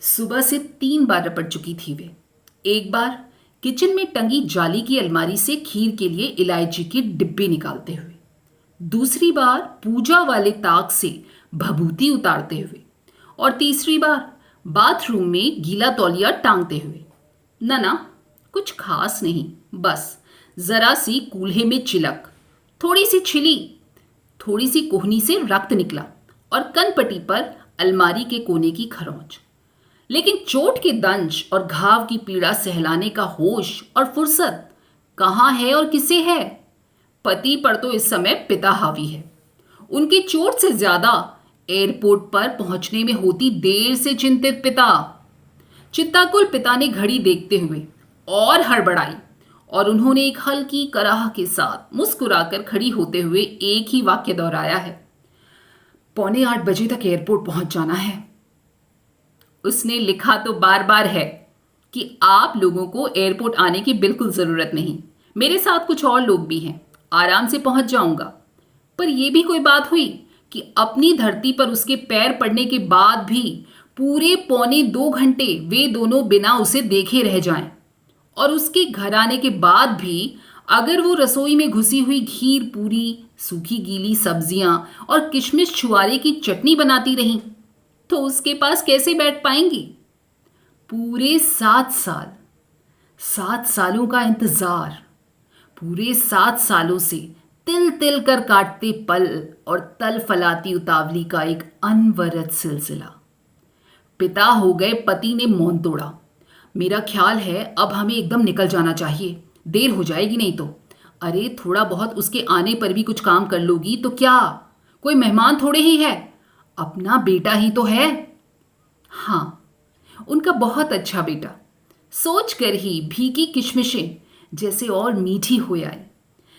सुबह से 3 बार रपट चुकी थी वे। एक बार किचन में टंगी जाली की अलमारी से खीर के लिए इलायची की डिब्बी निकालते हुए, दूसरी बार पूजा वाले ताक से भभूति उतारते हुए, और तीसरी बार बाथरूम में गीला तौलिया टांगते हुए। ना, कुछ खास नहीं, बस जरा सी कूल्हे में चिलक, थोड़ी सी छिली, थोड़ी सी कोहनी से रक्त निकला और कनपटी पर अलमारी के कोने की खरोंच। लेकिन चोट के दंश और घाव की पीड़ा सहलाने का होश और फुर्सत कहाँ है और किसे है? पति पर तो इस समय पिता हावी है। उनकी चोट से ज्यादा एयरपोर्ट पर पहुंचने में होती देर से चिंतित पिता। चिंताकुल पिता ने घड़ी देखते हुए और हड़बड़ाई, और उन्होंने एक हल्की कराह के साथ मुस्कुराकर खड़ी होते हुए एक ही वाक्य दोहराया है, 7:45 तक एयरपोर्ट पहुंच जाना है। उसने लिखा तो बार बार है कि आप लोगों को एयरपोर्ट आने की बिल्कुल जरूरत नहीं, मेरे साथ कुछ और लोग भी हैं, आराम से पहुंच जाऊंगा। पर यह भी कोई बात हुई कि अपनी धरती पर उसके पैर पड़ने के बाद भी पूरे 1.25 घंटे वे दोनों बिना उसे देखे रह जाएं, और उसके घर आने के बाद भी अगर वो रसोई में घुसी हुई खीर पूरी, सूखी गीली सब्जियां और किशमिश छुआरे की चटनी बनाती रहीं, तो उसके पास कैसे बैठ पाएंगी? पूरे 7 साल, 7 सालों का इंतजार, पूरे 7 सालों से तिल तिल कर काटते पल और तल फलाती उतावली का एक अनवरत सिलसिला। पिता हो गए पति ने मौन तोड़ा। मेरा ख्याल है अब हमें एकदम निकल जाना चाहिए, देर हो जाएगी नहीं तो। अरे थोड़ा बहुत उसके आने पर भी कुछ काम कर लोगी तो क्या, कोई मेहमान थोड़े ही है, अपना बेटा ही तो है। हाँ, उनका बहुत अच्छा बेटा। सोच कर ही भीगी किशमिशें जैसे और मीठी हो आई,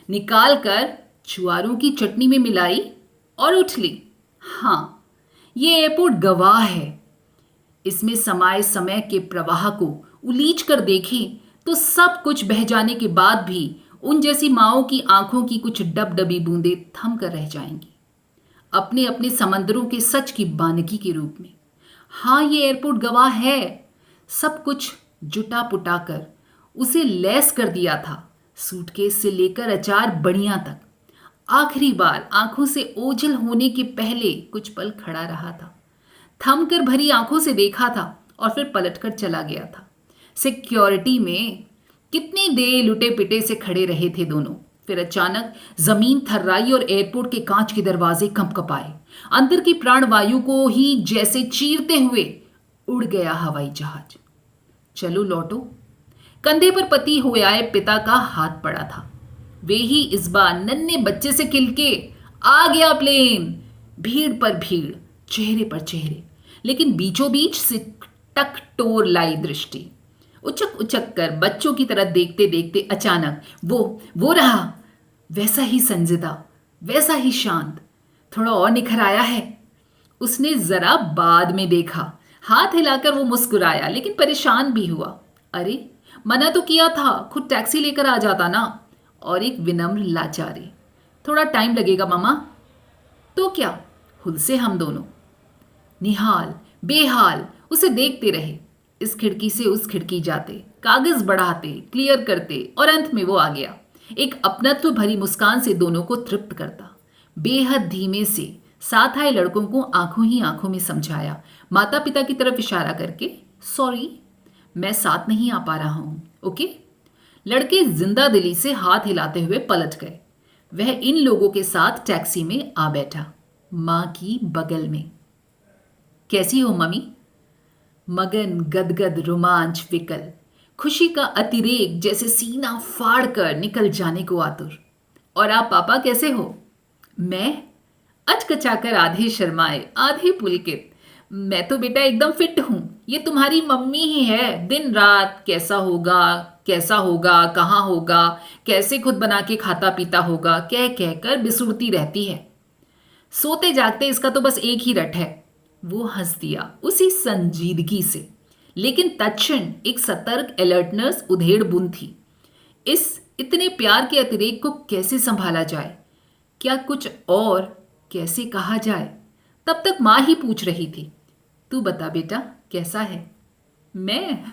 निकाल कर छुआरों की चटनी में मिलाई और उठ ली। हाँ, ये एयरपोर्ट गवाह है। इसमें समाये समय के प्रवाह को उलीच कर देखें तो सब कुछ बह जाने के बाद भी उन जैसी माओं की आंखों की कुछ डबडबी बूंदें थम कर रह जाएंगी, अपने अपने समंदरों के सच की बानगी के रूप में। हाँ, ये एयरपोर्ट गवाह है। सब कुछ जुटा पुटा कर उसे लैस कर दिया था, सूटकेस से लेकर अचार बड़ियां तक। आखिरी बार आंखों से ओझल होने के पहले कुछ पल खड़ा रहा था, थम कर भरी आंखों से देखा था और फिर पलटकर चला गया था। सिक्योरिटी में कितनी देर लुटे पिटे से खड़े रहे थे दोनों। फिर अचानक जमीन थर्राई और एयरपोर्ट के कांच के दरवाजे कंपकपाए। अंदर की प्राणवायु को ही जैसे चीरते हुए उड़ गया हवाई जहाज। चलो लौटो। कंधे पर पति हुए आए पिता का हाथ पड़ा था। वे ही इस बार नन्हे बच्चे से खिलके, आ गया प्लेन। भीड़ पर भीड़, चेहरे पर चेहरे, लेकिन बीचों बीच से टक टोर लाई दृष्टि। उचक उचक कर बच्चों की तरह देखते देखते अचानक वो रहा, वैसा ही संजिदा, वैसा ही शांत, थोड़ा और निखर आया है। उसने जरा बाद में देखा, हाथ हिलाकर वो मुस्कुराया, लेकिन परेशान भी हुआ। अरे मना तो किया था, खुद टैक्सी लेकर आ जाता ना। और एक विनम्र लाचारी, थोड़ा टाइम लगेगा मामा। तो क्या, खुद से हम दोनों निहाल बेहाल उसे देखते रहे, इस खिड़की से उस खिड़की जाते, कागज बढ़ाते, क्लियर करते, और अंत में वो आ गया, एक अपनत्व भरी मुस्कान से दोनों को तृप्त करता। बेहद धीमे से साथ आए लड़कों को आंखों ही आंखों में समझाया, माता पिता की तरफ इशारा करके, सॉरी मैं साथ नहीं आ पा रहा हूं, ओके। लड़के जिंदा दिली से हाथ हिलाते हुए पलट गए। वह इन लोगों के साथ टैक्सी में आ बैठा, मां की बगल में। कैसी हो मम्मी? मगन, गदगद, रोमांच, विकल, खुशी का अतिरेक जैसे सीना फाड़ कर निकल जाने को आतुर। और आप पापा कैसे हो? मैं अचकचाकर आधे शर्माए आधे पुलकित, मैं तो बेटा एकदम फिट हूं, ये तुम्हारी मम्मी ही है, दिन रात कैसा होगा कैसा होगा, कहाँ होगा, कैसे खुद बना के खाता पीता होगा कह कहकर बिसुरती रहती है। सोते जागते इसका तो बस एक ही रट है। वो हंस दिया उसी संजीदगी से, लेकिन तत्क्षण एक सतर्क अलर्टनेस उधेड़ बुन थी। इस इतने प्यार के अतिरेक को कैसे संभाला जाए, क्या कुछ और कैसे कहा जाए? तब तक मां ही पूछ रही थी, तू बता बेटा कैसा है? मैं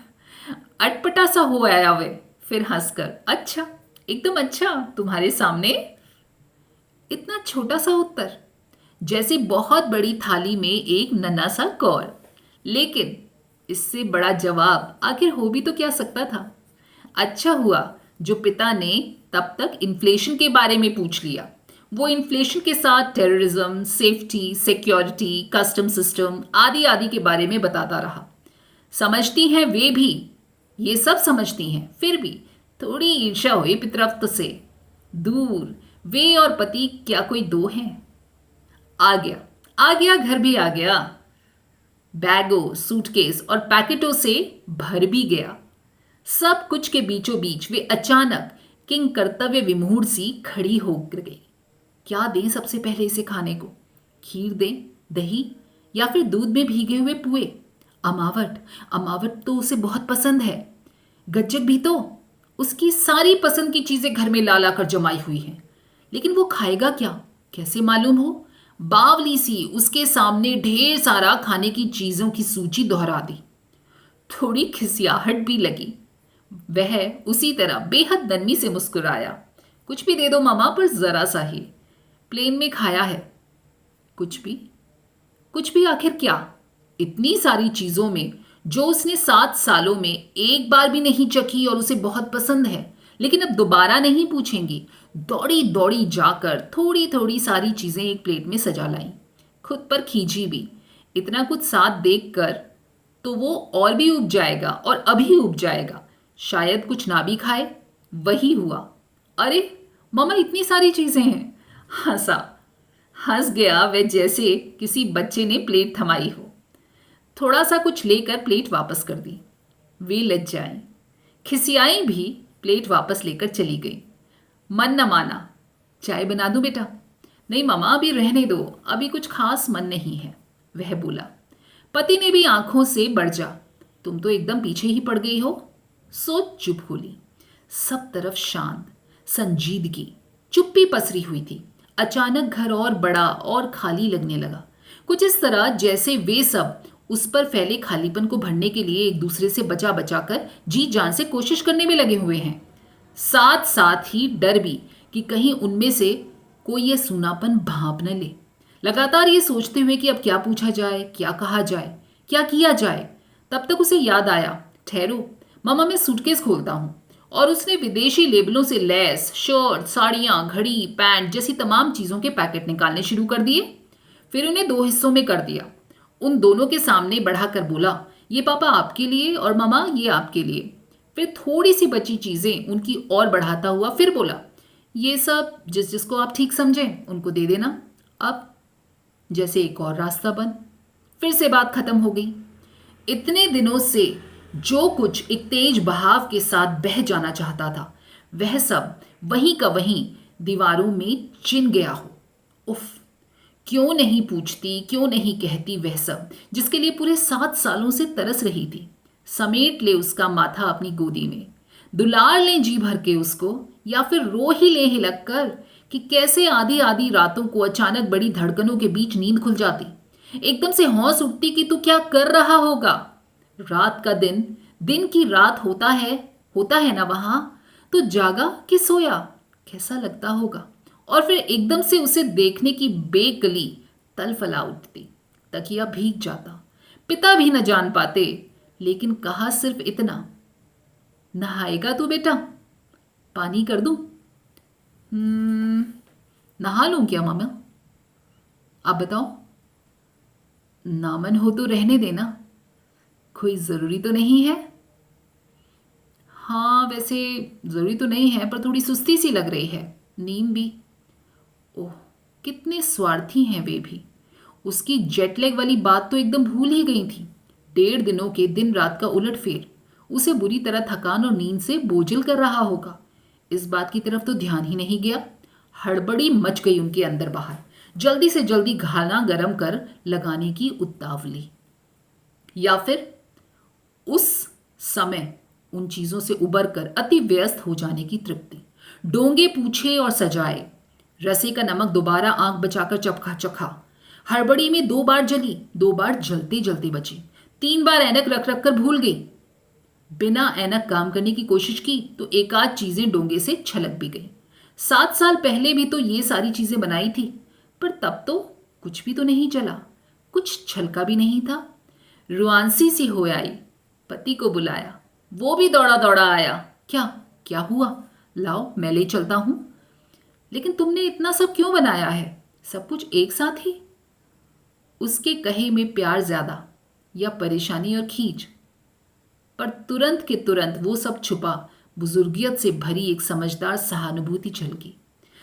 अटपटा सा हो आया वे, फिर हंसकर, अच्छा, एकदम अच्छा, तुम्हारे सामने। इतना छोटा सा उत्तर, जैसे बहुत बड़ी थाली में एक नन्हा सा कौर। लेकिन इससे बड़ा जवाब आखिर हो भी तो क्या सकता था। अच्छा हुआ जो पिता ने तब तक इन्फ्लेशन के बारे में पूछ लिया। वो इन्फ्लेशन के साथ terrorism, safety, security, custom system आदि आदि के बारे में बताता रहा। समझती हैं वे भी, ये सब समझती हैं, फिर भी थोड़ी ईर्ष्या हुई पितृत्व से। दूर, वे और पति क्या कोई दो हैं। आ गया, आ गया, घर भी आ गया। बैगों, सूटकेस और पैकेटों से भर भी गया। सब कुछ के बीचों बीच वे अचानक किंग कर्तव्य विमूढ़ सी खड़ी हो गई। क्या दें सबसे पहले इसे खाने को? खीर दें, दही, या फिर दूध में भीगे हुए पुए? अमावट, अमावट तो उसे बहुत पसंद है। गज्जक भी तो। उसकी सारी पसंद की चीजें घर में ला ला कर जमाई हुई हैं। लेकिन वो खाएगा क्या? कैसे मालूम हो? बावली सी उसके सामने ढेर सारा खाने की चीजों की सूची दोहरा दी। थोड़ी खिसियाहट भी लगी। वह उसी तरह बेहद नन्ही से मुस्कुराया। कुछ भी दे दो मामा, पर जरा सा ही। प्लेन में खाया है। कुछ भी? कुछ भी आखिर क्या? इतनी सारी चीजों में जो उसने 7 सालों में एक बार भी नहीं चखी और उसे बहुत पसंद है, लेकिन अब दोबारा नहीं पूछेंगी। दौड़ी दौड़ी जाकर थोड़ी थोड़ी सारी चीजें एक प्लेट में सजा लाई। खुद पर खींची भी। इतना कुछ साथ देखकर तो वो और भी उब जाएगा, और अभी उब जाएगा। शायद कुछ ना भी खाए। वही हुआ। अरे मम्मा, इतनी सारी चीजें हैं। हंसा। हंस गया वह, जैसे किसी बच्चे ने प्लेट थमाई हो। थोड़ा सा कुछ लेकर प्लेट वापस कर दी। वे लज्जाई, खिसियाई भी, प्लेट वापस लेकर चली गई। मन न माना। चाय बना दूं बेटा? नहीं मामा, अभी रहने दो, अभी कुछ खास मन नहीं है, वह बोला। पति ने भी आंखों से बढ़ जा, तुम तो एकदम पीछे ही पड़ गई हो। सोच चुप होली। सब तरफ शांत, संजीदगी, चुप्पी पसरी हुई थी। अचानक घर और बड़ा और खाली लगने लगा। कुछ इस तरह जैसे वे सब उस पर फैले खालीपन को भरने के लिए एक दूसरे से बचा बचा कर जी जान से कोशिश करने में लगे हुए हैं। साथ साथ ही डर भी कि कहीं उनमें से कोई ये सूनापन भांप न ले। लगातार ये सोचते हुए कि अब क्या पूछा जाए, क्या कहा जाए, क्या किया जाए। तब तक उसे याद आया, ठहरो मामा, मैं सूटकेस खोलता हूँ। और उसने विदेशी लेबलों से लैस शर्ट, साड़ियाँ, घड़ी, पैंट जैसी तमाम चीज़ों के पैकेट निकालने शुरू कर दिए। फिर उन्हें 2 हिस्सों में कर दिया। उन दोनों के सामने बढ़ाकर बोला, ये पापा आपके लिए और मामा ये आपके लिए। फिर थोड़ी सी बची चीज़ें उनकी और बढ़ाता हुआ फिर बोला, ये सब जिस जिसको आप ठीक समझें उनको दे देना। अब जैसे एक और रास्ता बंद। फिर से बात खत्म हो गई। इतने दिनों से जो कुछ एक तेज बहाव के साथ बह जाना चाहता था, वह सब वहीं का वहीं दीवारों में चिन गया हो। उफ, क्यों नहीं पूछती, क्यों नहीं कहती वह सब जिसके लिए पूरे 7 सालों से तरस रही थी। समेट ले उसका माथा अपनी गोदी में, दुलार ले जी भर के उसको, या फिर रो ही ले हिलक कर कि कैसे आधी आधी रातों को अचानक बड़ी धड़कनों के बीच नींद खुल जाती। एकदम से हौस उठती कि तू क्या कर रहा होगा। रात का दिन, दिन की रात होता है ना वहां। तो जागा कि सोया, कैसा लगता होगा। और फिर एकदम से उसे देखने की बेकली तलफला उठती। तकिया भीग जाता। पिता भी न जान पाते, लेकिन कहा सिर्फ इतना, नहाएगा तू बेटा? पानी कर दूं? नहा लूं क्या मामा? आप बताओ। नामन हो तो रहने देना, कोई ज़रूरी तो नहीं है। हाँ वैसे ज़रूरी तो नहीं है, पर थोड़ी सुस्ती सी लग रही है, नींद भी। ओह, कितने स्वार्थी हैं वे भी। उसकी जेटलैग वाली बात तो एकदम भूल ही गई थी। 1.5 दिनों के दिन रात का उलटफेर उसे बुरी तरह थकान और नींद से बोझिल कर रहा होगा। इस बात की तरफ तो ध्यान ही नहीं गया। हड़बड़ी मच गई उनके अंदर बाहर। जल्दी से जल्दी खाना गर्म कर लगाने की उतावली, या फिर उस समय उन चीजों से उबर कर अति व्यस्त हो जाने की तृप्ति। डोंगे पूछे और सजाए, रसे का नमक दोबारा आंख बचाकर चखा चखा। हड़बड़ी में 2 बार जली, 2 बार जलते जलते बची, 3 बार ऐनक रख रख कर भूल गई। बिना ऐनक काम करने की कोशिश की तो एक आध चीजें डोंगे से छलक भी गई। 7 साल पहले भी तो ये सारी चीजें बनाई थी, पर तब तो कुछ भी तो नहीं चला, कुछ छलका भी नहीं था। रुआंसी सी हो आई, पति को बुलाया, वो भी दौड़ा दौड़ा आया। क्या क्या हुआ? लाओ मैं ले चलता हूं। लेकिन तुमने इतना सब क्यों बनाया है, सब कुछ एक साथ ही? उसके कहे में प्यार ज्यादा या परेशानी और खींच? पर तुरंत के तुरंत वो सब छुपा बुजुर्गियत से भरी एक समझदार सहानुभूति झलकी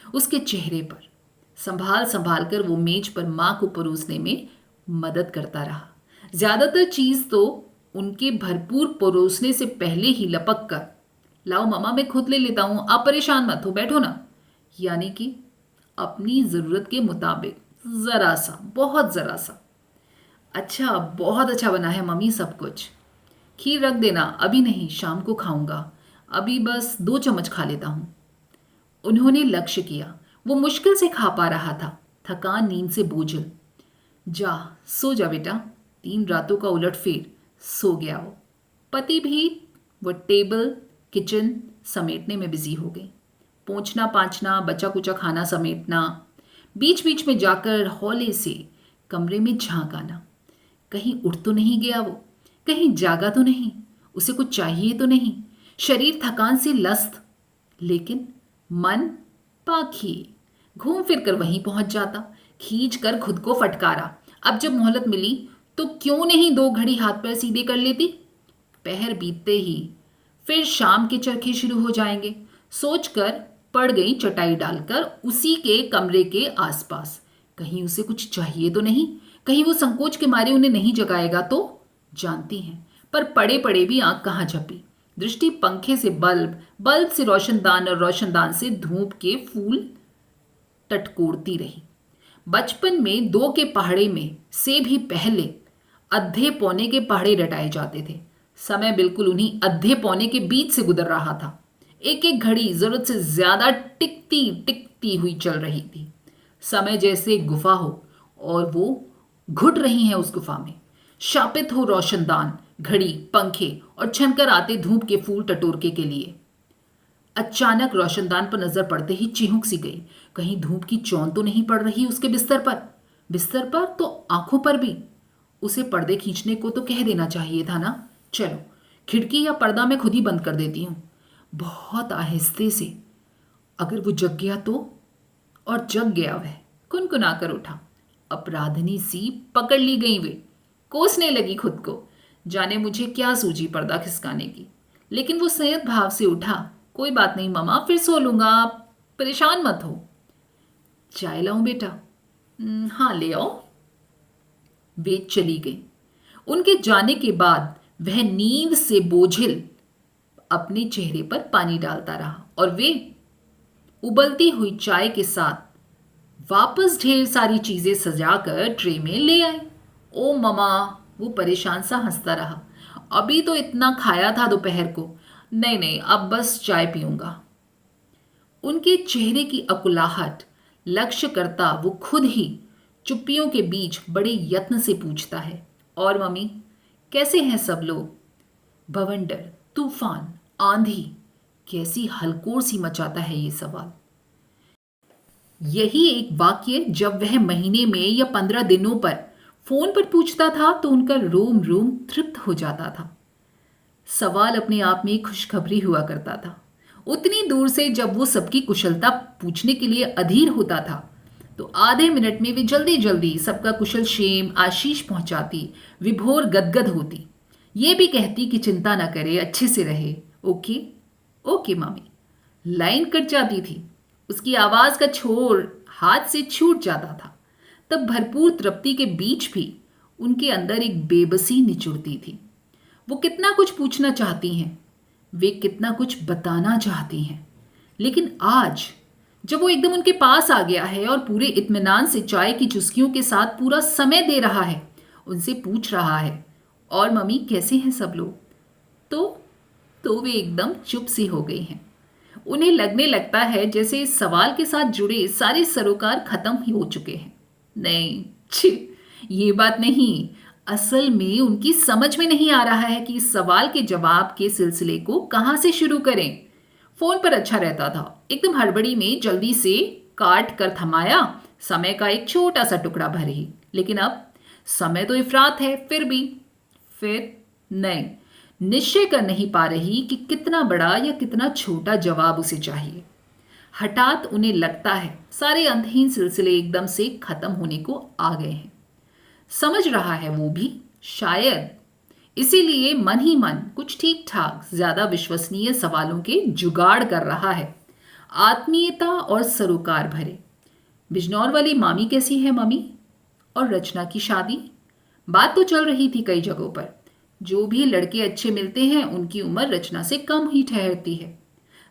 उसके चेहरे पर। संभाल संभाल कर वो मेज पर मां को परोसने में मदद करता रहा। ज्यादातर चीज तो उनके भरपूर परोसने से पहले ही लपक कर, लाओ मामा मैं खुद ले लेता हूं, आप परेशान मत हो, बैठो ना, यानी कि अपनी जरूरत के मुताबिक जरा सा, बहुत जरा सा। अच्छा, बहुत अच्छा बना है मम्मी सब कुछ। खीर रख देना, अभी नहीं, शाम को खाऊंगा, अभी बस 2 चम्मच खा लेता हूं। उन्होंने लक्ष्य किया, वो मुश्किल से खा पा रहा था, थकान नींद से बोझल। जा सो जा बेटा। 3 रातों का उलटफेर, सो गया वो। पति भी वो टेबल किचन समेटने में बिजी हो गई। पोंछना पांछना, बचा कुचा खाना समेटना, बीच बीच में जाकर हौले से कमरे में झांक आना। कहीं उठ तो नहीं गया वो, कहीं जागा तो नहीं, उसे कुछ चाहिए तो नहीं। शरीर थकान से लस्त, लेकिन मन पाखी। घूम फिर कर वहीं पहुंच जाता। खींच कर खुद को फटकारा, अब जब मोहलत मिली तो क्यों नहीं 2 घड़ी हाथ पैर सीधे कर लेती। पहर बीतते ही फिर शाम के चरखे शुरू हो जाएंगे, सोचकर पड़ गई चटाई डालकर उसी के कमरे के आसपास। कहीं उसे कुछ चाहिए तो नहीं, कहीं वो संकोच के मारे उन्हें नहीं जगाएगा तो। जानती हैं, पर पड़े पड़े भी आंख कहाँ झपी। दृष्टि पंखे से बल्ब, बल्ब से रोशनदान और रोशनदान से धूप के फूल टटकोरती रही। बचपन में 2 के पहाड़े में से भी पहले अद्धे पौने के पहाड़े रटाए जाते थे। समय बिल्कुल उन्हीं अद्धे पौने के बीच से गुजर रहा था। एक एक घड़ी जरूरत से ज्यादा टिकती टिकती हुई चल रही थी। समय जैसे गुफा हो और वो घुट रही हैं उस गुफा में। शापित हो रोशनदान, घड़ी, पंखे और छनकर आते धूप के फूल टटोरके के लिए। अचानक रोशनदान पर नजर पड़ते ही चिहुक सी गई। कहीं धूप की चौंध तो नहीं पड़ रही उसके बिस्तर पर तो आंखों पर भी। उसे पर्दे खींचने को तो कह देना चाहिए था ना। चलो खिड़की या पर्दा मैं खुद ही बंद कर देती हूं, बहुत आहिस्ते से। अगर वो जग गया तो? और जग गया वह, कुनकुना कर उठा। अपराधनी सी पकड़ ली गई वे, कोसने लगी खुद को। जाने मुझे क्या सूझी पर्दा खिसकाने की, लेकिन वो संयत भाव से उठा। कोई बात नहीं मामा, फिर सो लूंगा, आप परेशान मत हो। चाय लाऊं बेटा? हाँ ले आओ। वे चली गई। उनके जाने के बाद वह नींद से बोझिल अपने चेहरे पर पानी डालता रहा और वे उबलती हुई चाय के साथ वापस ढेर सारी चीजें सजाकर ट्रे में ले आए। ओ ममा, वो परेशान सा हंसता रहा। अभी तो इतना खाया था दोपहर को, नहीं नहीं अब बस चाय पीऊंगा। उनके चेहरे की अकुलाहट लक्ष्य करता वो खुद ही चुप्पियों के बीच बड़े यत्न से पूछता है, और मम्मी कैसे हैं सब लोग? बवंडर, तूफान, आंधी, कैसी हलकोर सी मचाता है ये सवाल। यही एक वाक्य जब वह महीने में या 15 दिनों पर फोन पर पूछता था तो उनका रोम रोम तृप्त हो जाता था। सवाल अपने आप में खुशखबरी हुआ करता था। उतनी दूर से जब वो सबकी कुशलता पूछने के लिए अधीर होता था तो आधे मिनट में वे जल्दी जल्दी सबका कुशल क्षेम आशीष पहुंचाती, विभोर गदगद होती, ये भी कहती कि चिंता ना करे, अच्छे से रहे। ओके ओके मामी। लाइन कट जाती थी, उसकी आवाज का छोर हाथ से छूट जाता था। तब भरपूर तृप्ति के बीच भी उनके अंदर एक बेबसी निचुड़ती थी। वो कितना कुछ पूछना चाहती हैं, वे कितना कुछ बताना चाहती हैं, लेकिन आज जब वो एकदम उनके पास आ गया है और पूरे इत्मीनान से चाय की चुस्कियों के साथ पूरा समय दे रहा है, उनसे पूछ रहा है, और मम्मी कैसे हैं सब लोग, तो वे एकदम चुप सी हो गई हैं। उन्हें लगने लगता है जैसे इस सवाल के साथ जुड़े सारे सरोकार खत्म ही हो चुके हैं। नहीं छी, ये बात नहीं, असल में उनकी समझ में नहीं आ रहा है कि इस सवाल के जवाब के सिलसिले को कहां से शुरू करें। फोन पर अच्छा रहता था, एकदम हड़बड़ी में जल्दी से काट कर थमाया, समय का एक छोटा सा टुकड़ा भर ही। लेकिन अब समय तो इफरात है, फिर नहीं, निश्चय कर नहीं पा रही कि कितना बड़ा या कितना छोटा जवाब उसे चाहिए। हठात उन्हें लगता है सारे अंतहीन सिलसिले एकदम से खत्म होने को आ गए हैं। समझ रहा है वो भी, शायद इसीलिए मन ही मन कुछ ठीक ठाक ज्यादा विश्वसनीय सवालों के जुगाड़ कर रहा है, आत्मीयता और सरोकार भरे। बिजनौर वाली मामी कैसी है मम्मी? और रचना की शादी? बात तो चल रही थी कई जगहों पर। जो भी लड़के अच्छे मिलते हैं उनकी उम्र रचना से कम ही ठहरती है।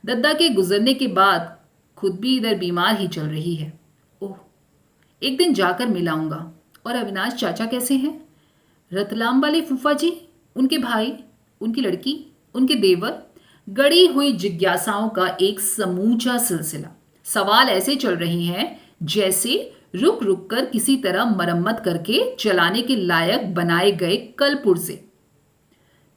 दद्दा के गुजरने के बाद खुद भी इधर बीमार ही चल रही है। ओह, एक दिन जाकर मिलाऊंगा। और अविनाश चाचा कैसे हैं? रतलाम वाले फूफा जी, उनके भाई, उनकी लड़की, उनके देवर, गड़ी हुई जिज्ञासाओं का एक समूचा सिलसिला। सवाल ऐसे चल रहे हैं जैसे रुक रुक कर किसी तरह मरम्मत करके चलाने के लायक बनाए गए कल पुर्जे।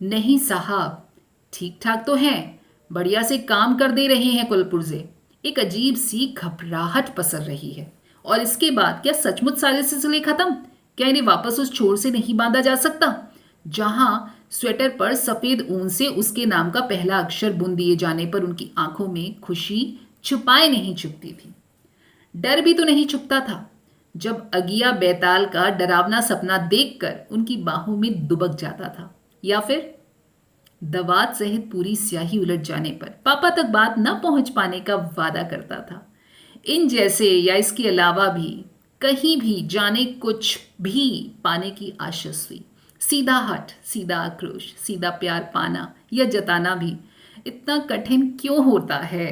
नहीं साहब, ठीक ठाक तो हैं, बढ़िया से काम कर दे रहे हैं कुल पुर्जे। एक अजीब सी घबराहट पसर रही है। और इसके बाद क्या सचमुच सारे सिलसिले खत्म? क्या इन्हें वापस उस छोर से नहीं बांधा जा सकता जहां स्वेटर पर सफेद ऊन से उसके नाम का पहला अक्षर बुन दिए जाने पर उनकी आंखों में खुशी छुपाए नहीं छुपती थी, डर भी तो नहीं छुपता था जब अगिया बैताल का डरावना सपना देखकर उनकी बाहों में दुबक जाता था, या फिर दवात सहित पूरी स्याही उलट जाने पर पापा तक बात न पहुंच पाने का वादा करता था। इन जैसे या इसके अलावा भी कहीं भी जाने कुछ भी पाने की आशा हुई। सीधा हट, सीधा आक्रोश, सीधा प्यार पाना या जताना भी इतना कठिन क्यों होता है?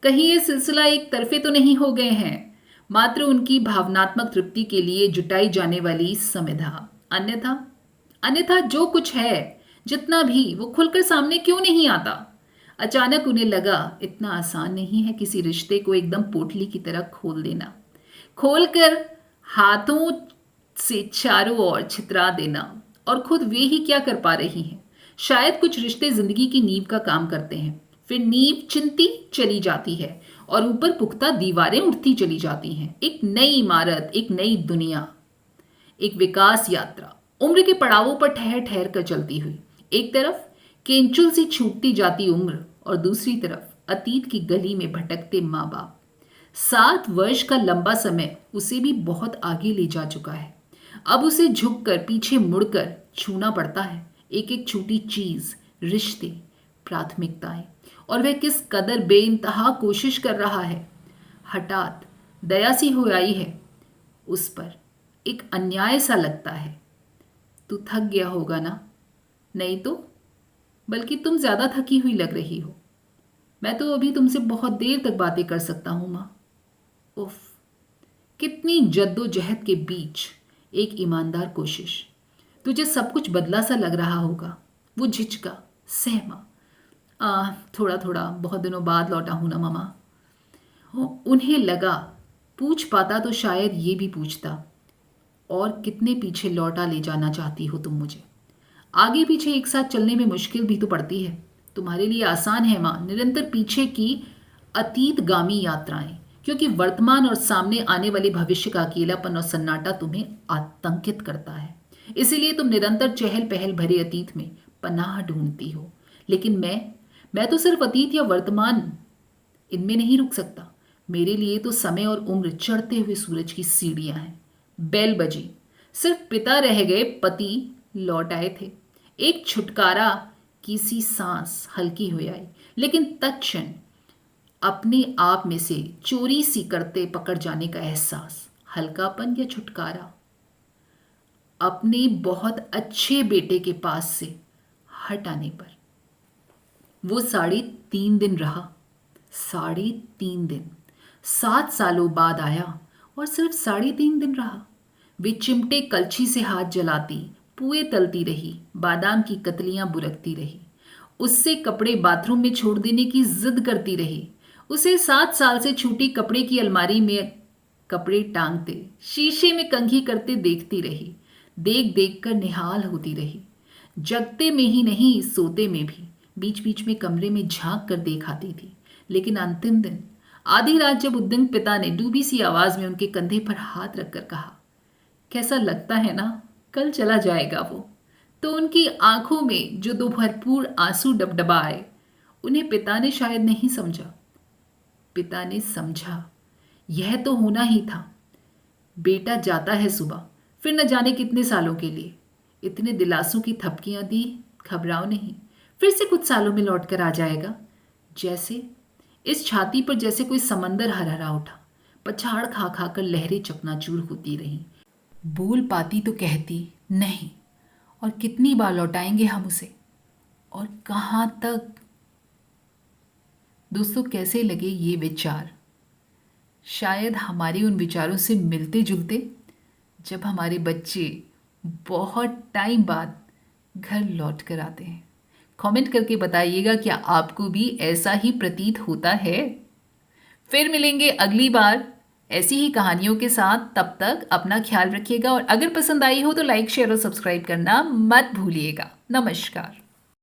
कहीं ये सिलसिला एक तरफे तो नहीं हो गए हैं, मात्र उनकी भावनात्मक तृप्ति के लिए जुटाई जाने वाली समिधा। अन्यथा अन्यथा जो कुछ है, जितना भी, वो खुलकर सामने क्यों नहीं आता? अचानक उन्हें लगा इतना आसान नहीं है किसी रिश्ते को एकदम पोटली की तरह खोल देना, खोलकर हाथों से चारों ओर छितरा देना। और खुद वे ही क्या कर पा रही हैं? शायद कुछ रिश्ते जिंदगी की नींव का काम करते हैं, फिर नींव चिंती चली जाती है और ऊपर पुख्ता दीवारें उठती चली जाती हैं। एक नई इमारत, एक नई दुनिया, एक विकास यात्रा उम्र के पड़ावों पर ठहर ठहर कर चलती हुई। एक तरफ केंचुल सी छूटती जाती उम्र और दूसरी तरफ अतीत की गली में भटकते माँ बाप। 7 वर्ष का लंबा समय उसे भी बहुत आगे ले जा चुका है। अब उसे झुककर पीछे मुड़कर छूना पड़ता है एक एक छोटी चीज, रिश्ते, प्राथमिकताएं, और वह किस कदर बेइंतहा कोशिश कर रहा है। हठात दया सी हो आई है उस पर, एक अन्याय सा लगता है। तू थक गया होगा ना? नहीं तो, बल्कि तुम ज्यादा थकी हुई लग रही हो। मैं तो अभी तुमसे बहुत देर तक बातें कर सकता हूं मां। उफ, कितनी जद्दोजहद के बीच एक ईमानदार कोशिश। तुझे सब कुछ बदला सा लग रहा होगा। वो झिझका, सहमा, थोड़ा थोड़ा, बहुत दिनों बाद लौटा हूं ना मामा। उन्हें लगा पूछ पाता तो शायद ये भी पूछता, और कितने पीछे लौटा ले जाना चाहती हो तुम मुझे? आगे पीछे एक साथ चलने में मुश्किल भी तो पड़ती है। तुम्हारे लिए आसान है मां, निरंतर पीछे की अतीतगामी यात्राएं, क्योंकि वर्तमान और सामने आने वाले भविष्य का अकेलापन और सन्नाटा तुम्हें आतंकित करता है। इसीलिए तुम निरंतर चहल पहल भरे अतीत में पनाह ढूंढती हो। लेकिन मैं तो सिर्फ अतीत या वर्तमान, इनमें नहीं रुक सकता। मेरे लिए तो समय और उम्र चढ़ते हुए सूरज की सीढ़ियां हैं। बेल बजी, सिर्फ पिता रह गए, पति लौट आए थे। एक छुटकारा की सी सांस हल्की हो आई, लेकिन तत्क्षण अपने आप में से चोरी सी करते पकड़ जाने का एहसास। हल्कापन या छुटकारा? अपने बहुत अच्छे बेटे के पास से हट आने पर। वो 3.5 दिन रहा। 3.5 दिन। 7 सालों बाद आया और सिर्फ 3.5 दिन रहा। वे चिमटे कलछी से हाथ जलाती, पुए तलती रही, बादाम की कतलियां बुरकती रही, उससे कपड़े बाथरूम में छोड़ देने की जिद करती रही, उसे 7 साल से छूटी कपड़े की अलमारी में कपड़े टांगते, शीशे में कंघी करते देखती रही। देख देख कर निहाल होती रही। जगते में ही नहीं, सोते में भी बीच बीच में कमरे में झांक कर देख आती थी। लेकिन अंतिम दिन आधी रात जब उद्दंड पिता ने डूबी सी आवाज में उनके कंधे पर हाथ रखकर कहा, कैसा लगता है ना, कल चला जाएगा वो, तो उनकी आंखों में जो दो भरपूर आंसू डबडबाए, उन्हें पिता ने शायद नहीं समझा। पिता ने समझा, यह तो होना ही था। बेटा जाता है सुबह, फिर न जाने कितने सालों के लिए। इतने दिलासों की थपकियां दी, घबराओ नहीं, फिर से कुछ सालों में लौट कर आ जाएगा। जैसे इस छाती पर जैसे कोई समंदर हरहरा उठा। पछाड़ खा खा कर लहरें चकनाचूर होती रहीं। बोल पाती तो कहती नहीं, और कितनी बार लौटाएंगे हम उसे, और कहाँ तक। दोस्तों, कैसे लगे ये विचार? शायद हमारे उन विचारों से मिलते जुलते, जब हमारे बच्चे बहुत टाइम बाद घर लौट कर आते हैं। कमेंट करके बताइएगा, क्या आपको भी ऐसा ही प्रतीत होता है? फिर मिलेंगे अगली बार ऐसी ही कहानियों के साथ। तब तक अपना ख्याल रखिएगा, और अगर पसंद आई हो तो लाइक, शेयर और सब्सक्राइब करना मत भूलिएगा। नमस्कार।